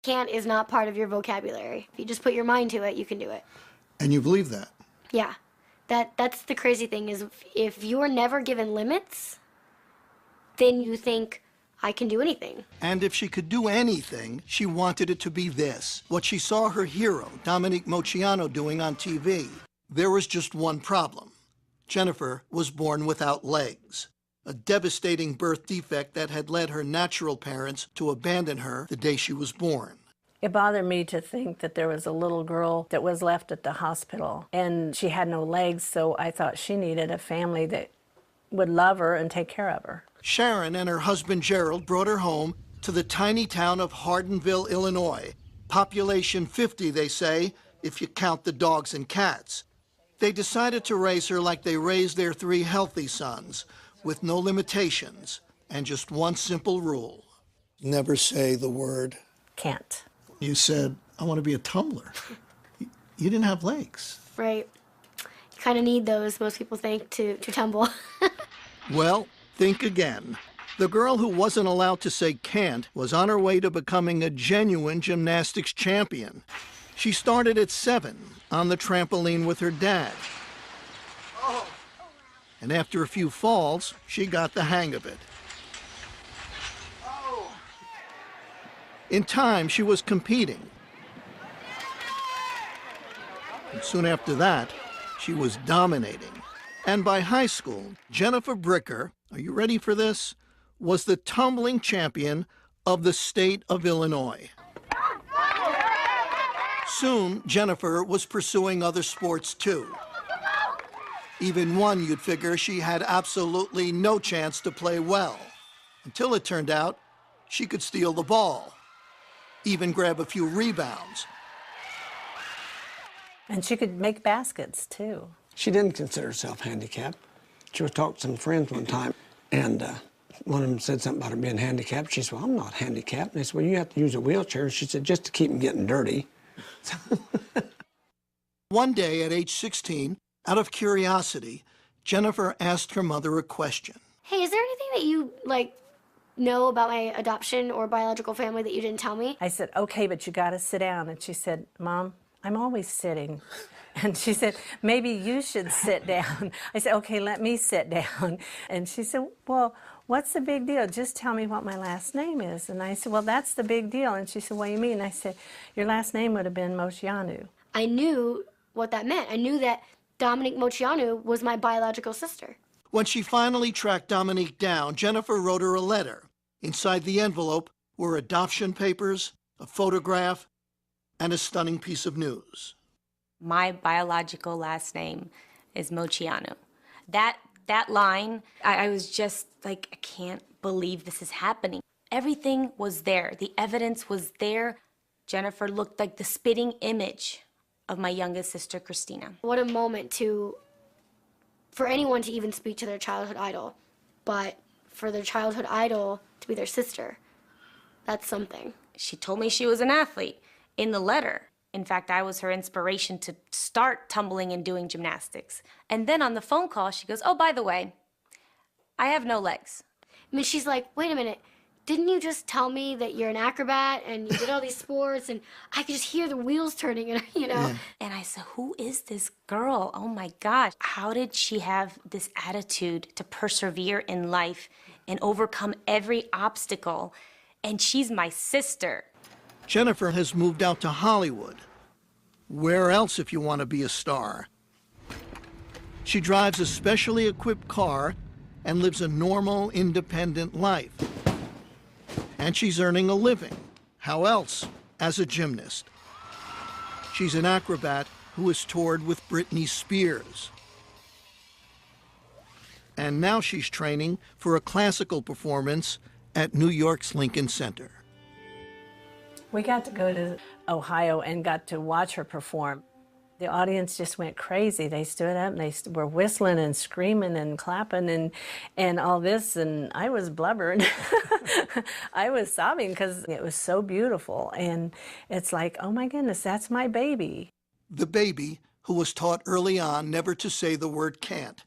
Can't is not part of your vocabulary. If you just put your mind to it, you can do it. And you believe that? Yeah. That's the crazy thing is if you're never given limits, then you think, I can do anything. And if she could do anything, she wanted it to be this, what she saw her hero, Dominique Moceanu, doing on TV. There was just one problem. Jennifer was born without legs, a devastating birth defect that had led her natural parents to abandon her the day she was born. It bothered me to think that there was a little girl that was left at the hospital and she had no legs, so I thought she needed a family that would love her and take care of her. Sharon and her husband Gerald brought her home to the tiny town of Hardinville, Illinois. Population 50, they say, if you count the dogs and cats. They decided to raise her like they raised their 3 healthy sons, with no limitations and just one simple rule. Never say the word Can't. You said, I want to be a tumbler. You didn't have legs. Right. You kind of need those, most people think, to tumble. Well, think again. The girl who wasn't allowed to say can't was on her way to becoming a genuine gymnastics champion. She started at 7 on the trampoline with her dad. And after a few falls, she got the hang of it. In time, she was competing. And soon after that, she was dominating. And by high school, Jennifer Bricker, are you ready for this, was the tumbling champion of the state of Illinois. Soon, Jennifer was pursuing other sports too. Even one you'd figure she had absolutely no chance to play well, until it turned out she could steal the ball, even grab a few rebounds. And she could make baskets, too. She didn't consider herself handicapped. She was talking to some friends one time, and one of them said something about her being handicapped. She said, well, I'm not handicapped. And they said, well, you have to use a wheelchair. She said, just to keep them getting dirty. One day at age 16, out of curiosity, Jennifer asked her mother a question. Hey, is there anything that you, know about my adoption or biological family that you didn't tell me? I said, okay, but you got to sit down. And she said, Mom, I'm always sitting. And she said, maybe you should sit down. I said, okay, let me sit down. And she said, well, what's the big deal? Just tell me what my last name is. And I said, well, that's the big deal. And she said, what do you mean? I said, your last name would have been Moceanu. I knew what that meant. I knew that Dominique Moceanu was my biological sister. When she finally tracked Dominique down, Jennifer wrote her a letter. Inside the envelope were adoption papers, a photograph, and a stunning piece of news. My biological last name is Moceanu. That line, I was just like, I can't believe this is happening. Everything was there. The evidence was there. Jennifer looked like the spitting image of my youngest sister, Christina. What a moment for anyone to even speak to their childhood idol, but for their childhood idol to be their sister, that's something. She told me she was an athlete in the letter. In fact, I was her inspiration to start tumbling and doing gymnastics. And then on the phone call, she goes, oh, by the way, I have no legs. I mean, she's like, wait a minute, didn't you just tell me that you're an acrobat and you did all these sports? And I could just hear the wheels turning, and Yeah. And I said, who is this girl? Oh my gosh. How did she have this attitude to persevere in life and overcome every obstacle? And she's my sister. Jennifer has moved out to Hollywood. Where else if you want to be a star? She drives a specially equipped car and lives a normal, independent life. And she's earning a living. How else? As a gymnast. She's an acrobat who has toured with Britney Spears. And now she's training for a classical performance at New York's Lincoln Center. We got to go to Ohio and got to watch her perform. The audience just went crazy. They stood up and they were whistling and screaming and clapping and all this, and I was blubbering. I was sobbing because it was so beautiful, and it's like, oh my goodness, that's my baby. The baby who was taught early on never to say the word can't.